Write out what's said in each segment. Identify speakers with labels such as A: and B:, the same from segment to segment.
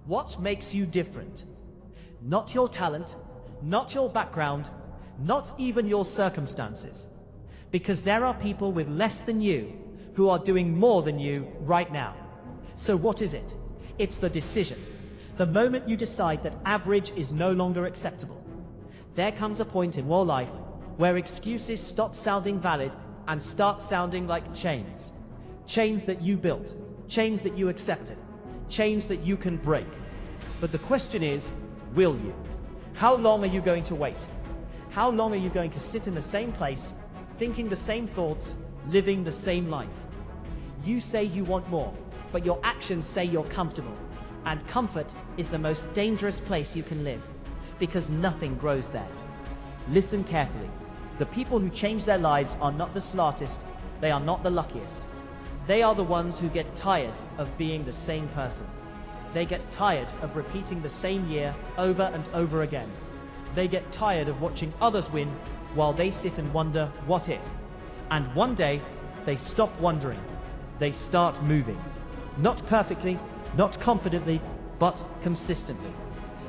A: What makes you different? Not your talent, not your background, not even your circumstances. Because there are people with less than you who are doing more than you right now. So what is it? It's the decision. The moment you decide that average is no longer acceptable. There comes a point in your life where excuses stop sounding valid and start sounding like chains. Chains that you built, chains that you accepted, chains that you can break. But the question is, will you? How long are you going to wait? How long are you going to sit in the same place, thinking the same thoughts, living the same life? You say you want more, but your actions say you're comfortable. And comfort is the most dangerous place you can live, because nothing grows there. Listen carefully. The people who change their lives are not the smartest, they are not the luckiest. They are the ones who get tired of being the same person. They get tired of repeating the same year over and over again. They get tired of watching others win while they sit and wonder, what if? And one day, they stop wondering. They start moving. Not perfectly, not confidently, but consistently.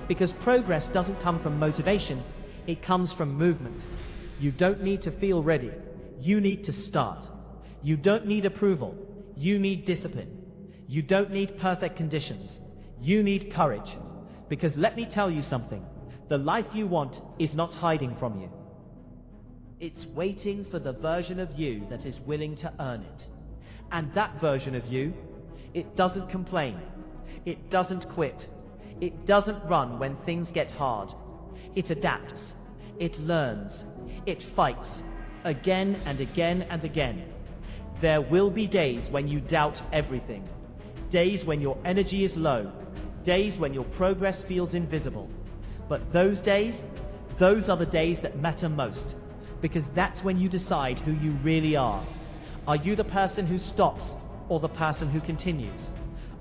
A: Because progress doesn't come from motivation, it comes from movement. You don't need to feel ready. You need to start. You don't need approval. You need discipline. You don't need perfect conditions. You need courage. Because let me tell you something. The life you want is not hiding from you. It's waiting for the version of you that is willing to earn it. And that version of you, it doesn't complain. It doesn't quit. It doesn't run when things get hard. It adapts. It learns. It fights. Again and again and again. There will be days when you doubt everything. Days when your energy is low. Days when your progress feels invisible. But those days, those are the days that matter most. Because that's when you decide who you really are. Are you the person who stops or the person who continues?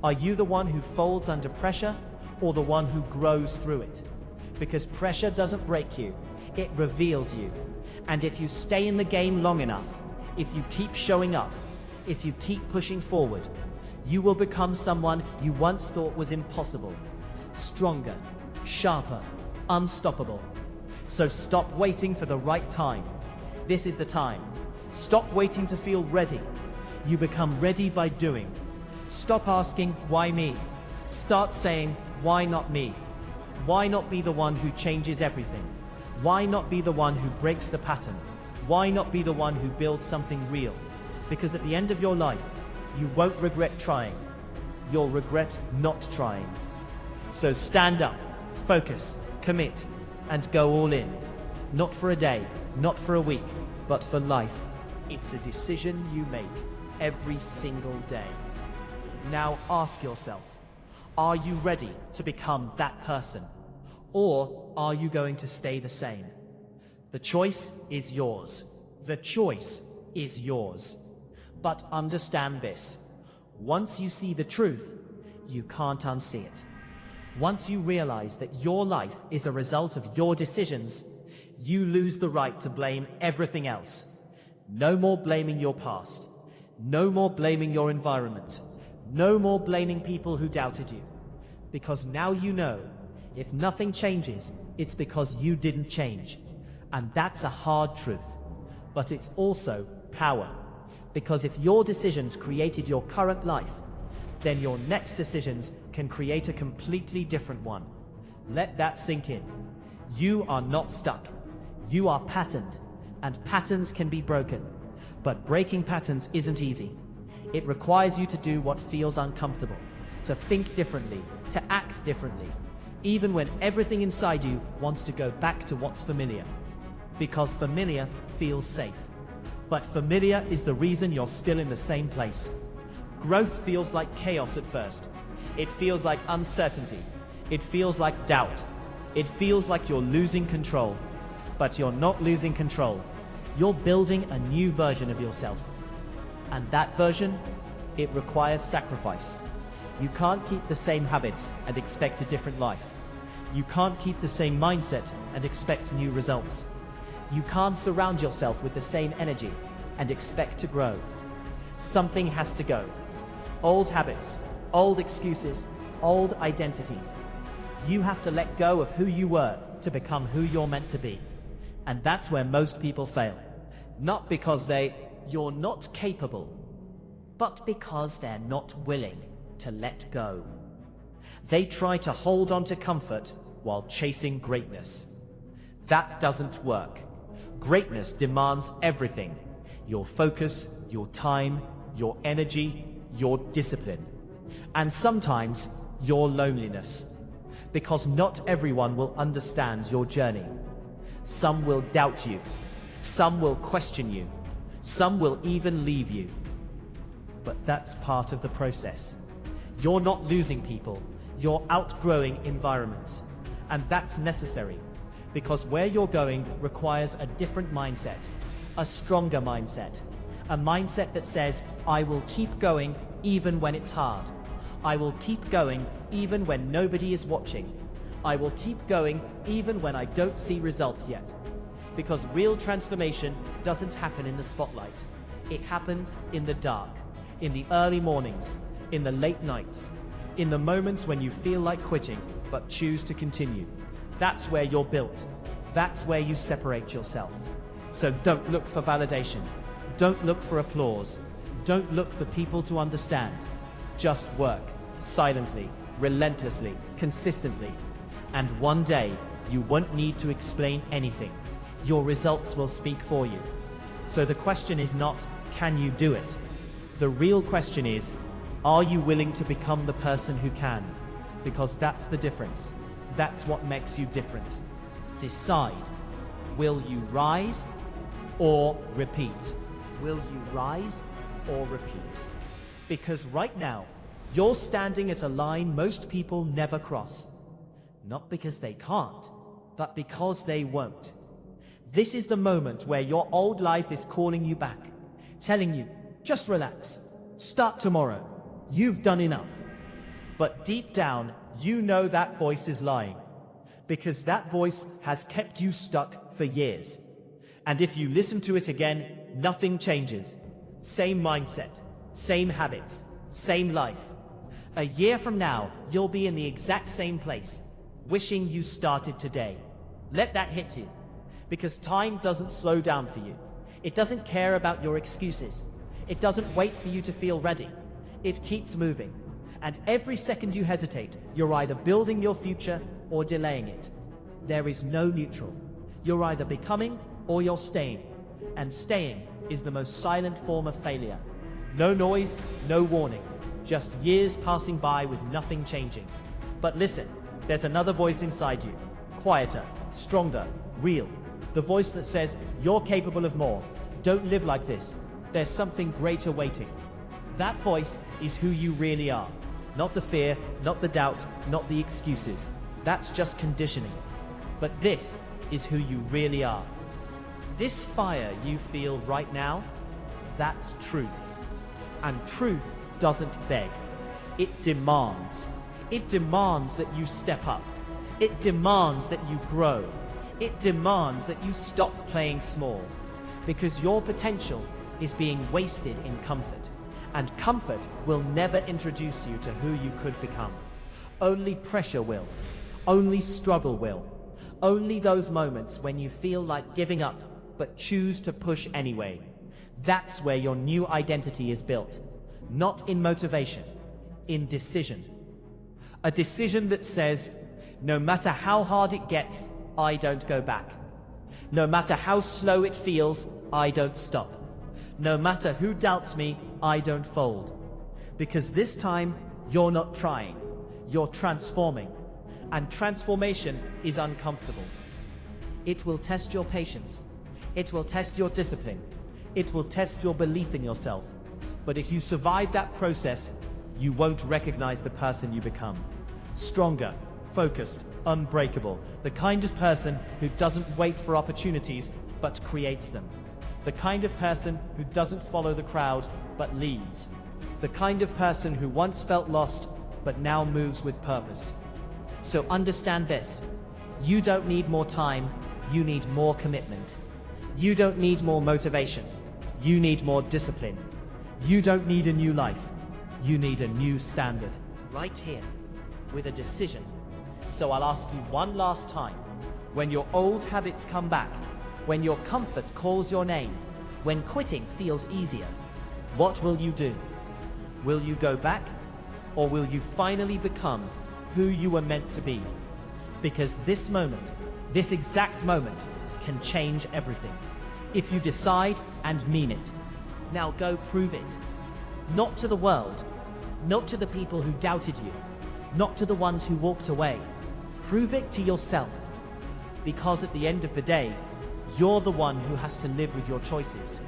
A: Are you the one who folds under pressure or the one who grows through it? Because pressure doesn't break you, it reveals you. And if you stay in the game long enough, if you keep showing up, if you keep pushing forward, you will become someone you once thought was impossible. Stronger, sharper, unstoppable. So stop waiting for the right time. This is the time. Stop waiting to feel ready. You become ready by doing. Stop asking, why me? Start saying, why not me? Why not be the one who changes everything? Why not be the one who breaks the pattern? Why not be the one who builds something real? Because at the end of your life, you won't regret trying. You'll regret not trying. So stand up, focus, commit, and go all in. Not for a day, not for a week, but for life. It's a decision you make every single day. Now ask yourself, are you ready to become that person? Or are you going to stay the same? The choice is yours. The choice is yours. But understand this. Once you see the truth, you can't unsee it. Once you realize that your life is a result of your decisions, you lose the right to blame everything else. No more blaming your past. No more blaming your environment. No more blaming people who doubted you. Because now you know, if nothing changes, it's because you didn't change. And that's a hard truth. But it's also power. Because if your decisions created your current life, then your next decisions can create a completely different one. Let that sink in. You are not stuck. You are patterned, and patterns can be broken. But breaking patterns isn't easy. It requires you to do what feels uncomfortable, to think differently, to act differently, even when everything inside you wants to go back to what's familiar. Because familiar feels safe. But familiar is the reason you're still in the same place. Growth feels like chaos at first. It feels like uncertainty. It feels like doubt. It feels like you're losing control. But you're not losing control. You're building a new version of yourself. And that version, it requires sacrifice. You can't keep the same habits and expect a different life. You can't keep the same mindset and expect new results. You can't surround yourself with the same energy and expect to grow. Something has to go. Old habits, old excuses, old identities. You have to let go of who you were to become who you're meant to be. And that's where most people fail. Not because you're not capable, but because they're not willing to let go. They try to hold on to comfort while chasing greatness. That doesn't work. Greatness demands everything: your focus, your time, your energy, your discipline, and sometimes your loneliness. Because not everyone will understand your journey. Some will doubt you. Some will question you. Some will even leave you. But that's part of the process. You're not losing people. You're outgrowing environments. And that's necessary, because where you're going requires a different mindset, a stronger mindset, a mindset that says, I will keep going even when it's hard. I will keep going even when nobody is watching. I will keep going even when I don't see results yet. Because real transformation doesn't happen in the spotlight. It happens in the dark, in the early mornings, in the late nights, in the moments when you feel like quitting but choose to continue. That's where you're built. That's where you separate yourself. So don't look for validation. Don't look for applause. Don't look for people to understand. Just work, silently, relentlessly, consistently. And one day, you won't need to explain anything. Your results will speak for you. So the question is not, can you do it? The real question is, are you willing to become the person who can? Because that's the difference. That's what makes you different. Decide. Will you rise or repeat? Will you rise or repeat? Because right now, you're standing at a line most people never cross. Not because they can't, but because they won't. This is the moment where your old life is calling you back, telling you, just relax, start tomorrow, you've done enough. But deep down, you know that voice is lying, because that voice has kept you stuck for years. And if you listen to it again, nothing changes. Same mindset, same habits, same life. A year from now, you'll be in the exact same place, wishing you started today. Let that hit you, because time doesn't slow down for you. It doesn't care about your excuses. It doesn't wait for you to feel ready. It keeps moving. And every second you hesitate, you're either building your future or delaying it. There is no neutral. You're either becoming or you're staying. And staying is the most silent form of failure. No noise, no warning. Just years passing by with nothing changing. But listen, there's another voice inside you. Quieter, stronger, real. The voice that says, you're capable of more. Don't live like this. There's something greater waiting. That voice is who you really are. Not the fear, not the doubt, not the excuses. That's just conditioning. But this is who you really are. This fire you feel right now, that's truth. And truth doesn't beg. It demands. It demands that you step up. It demands that you grow. It demands that you stop playing small. Because your potential is being wasted in comfort. And comfort will never introduce you to who you could become. Only pressure will. Only struggle will. Only those moments when you feel like giving up, but choose to push anyway. That's where your new identity is built. Not in motivation, in decision. A decision that says, no matter how hard it gets, I don't go back. No matter how slow it feels, I don't stop. No matter who doubts me, I don't fold. Because this time, you're not trying, you're transforming. And transformation is uncomfortable. It will test your patience. It will test your discipline. It will test your belief in yourself. But if you survive that process, you won't recognize the person you become. Stronger, focused, unbreakable. The kind of person who doesn't wait for opportunities, but creates them. The kind of person who doesn't follow the crowd, but leads. The kind of person who once felt lost, but now moves with purpose. So understand this. You don't need more time, you need more commitment. You don't need more motivation, you need more discipline. You don't need a new life, you need a new standard. Right here, with a decision. So I'll ask you one last time. When your old habits come back, when your comfort calls your name, when quitting feels easier, what will you do? Will you go back? Or will you finally become who you were meant to be? Because this moment, this exact moment, can change everything. If you decide and mean it. Now go prove it. Not to the world, not to the people who doubted you, not to the ones who walked away. Prove it to yourself. Because at the end of the day, you're the one who has to live with your choices.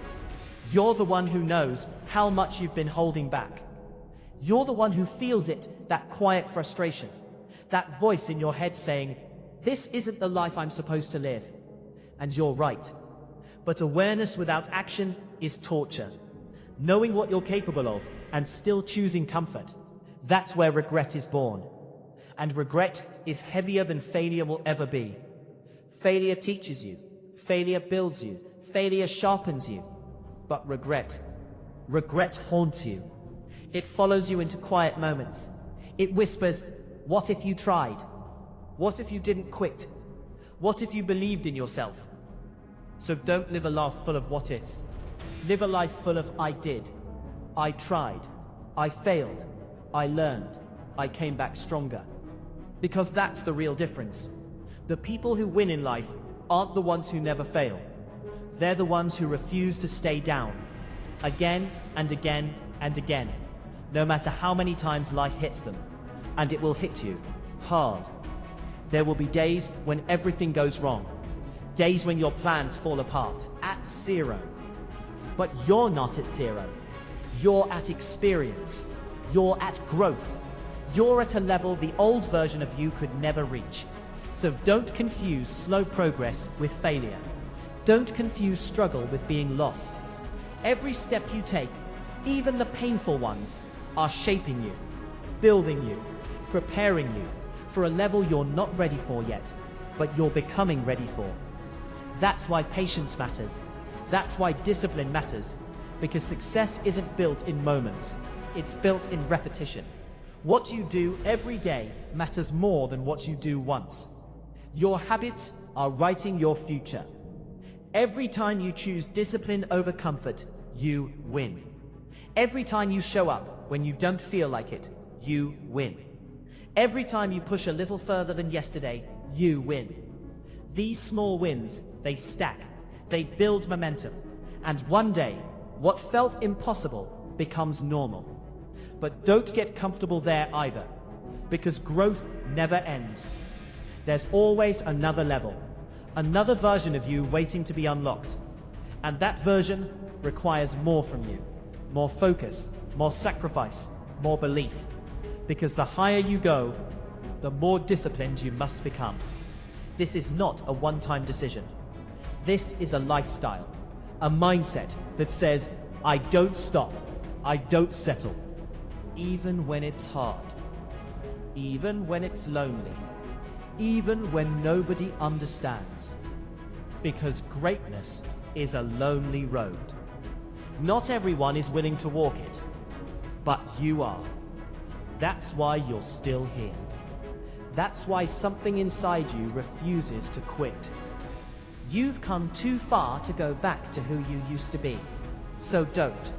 A: You're the one who knows how much you've been holding back. You're the one who feels it, that quiet frustration, that voice in your head saying, this isn't the life I'm supposed to live. And you're right. But awareness without action is torture. Knowing what you're capable of and still choosing comfort, that's where regret is born. And regret is heavier than failure will ever be. Failure teaches you. Failure builds you. Failure sharpens you. But regret haunts you. It follows you into quiet moments. It whispers, what if you tried? What if you didn't quit? What if you believed in yourself? So don't live a life full of what ifs. Live a life full of I did. I tried. I failed. I learned. I came back stronger. Because that's the real difference. The people who win in life aren't the ones who never fail. They're the ones who refuse to stay down. Again and again and again. No matter how many times life hits them. And it will hit you. Hard. There will be days when everything goes wrong. Days when your plans fall apart. At zero. But you're not at zero. You're at experience. You're at growth. You're at a level the old version of you could never reach. So don't confuse slow progress with failure. Don't confuse struggle with being lost. Every step you take, even the painful ones, are shaping you, building you, preparing you for a level you're not ready for yet, but you're becoming ready for. That's why patience matters. That's why discipline matters. Because success isn't built in moments. It's built in repetition. What you do every day matters more than what you do once. Your habits are writing your future. Every time you choose discipline over comfort, you win. Every time you show up when you don't feel like it, you win. Every time you push a little further than yesterday, you win. These small wins, they stack, they build momentum, and one day, what felt impossible becomes normal. But don't get comfortable there either, because growth never ends. There's always another level, another version of you waiting to be unlocked. And that version requires more from you, more focus, more sacrifice, more belief. Because the higher you go, the more disciplined you must become. This is not a one-time decision. This is a lifestyle, a mindset that says, I don't stop, I don't settle. Even when it's hard, even when it's lonely, even when nobody understands. Because greatness is a lonely road. Not everyone is willing to walk it, but you are. That's why you're still here. That's why something inside you refuses to quit. You've come too far to go back to who you used to be. So don't.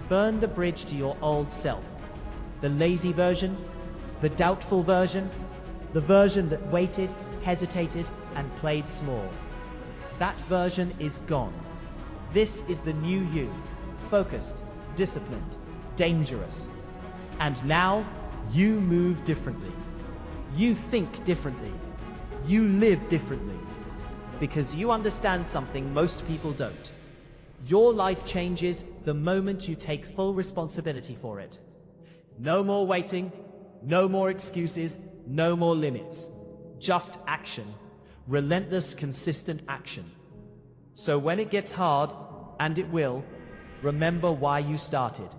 A: Burn the bridge to your old self. The lazy version, the doubtful version, the version that waited, hesitated, and played small. That version is gone. This is the new you, focused, disciplined, dangerous. And now, you move differently. You think differently. You live differently. Because you understand something most people don't. Your life changes the moment you take full responsibility for it. No more waiting, no more excuses, no more limits. Just action. Relentless, consistent action. So when it gets hard, and it will, remember why you started.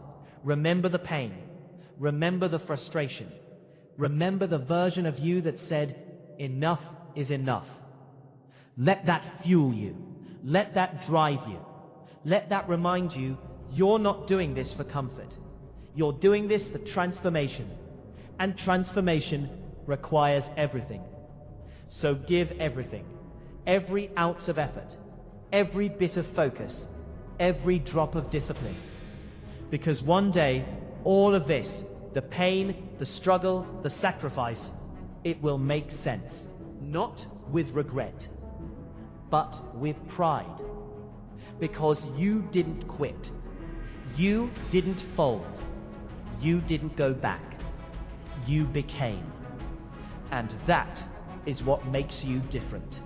A: Remember the pain. Remember the frustration. Remember the version of you that said, enough is enough. Let that fuel you. Let that drive you. Let that remind you you're not doing this for comfort. You're doing this for transformation. And transformation requires everything. So give everything, every ounce of effort, every bit of focus, every drop of discipline. Because one day, all of this, the pain, the struggle, the sacrifice, it will make sense. Not with regret, but with pride. Because you didn't quit. You didn't fold. You didn't go back. You became. And that is what makes you different.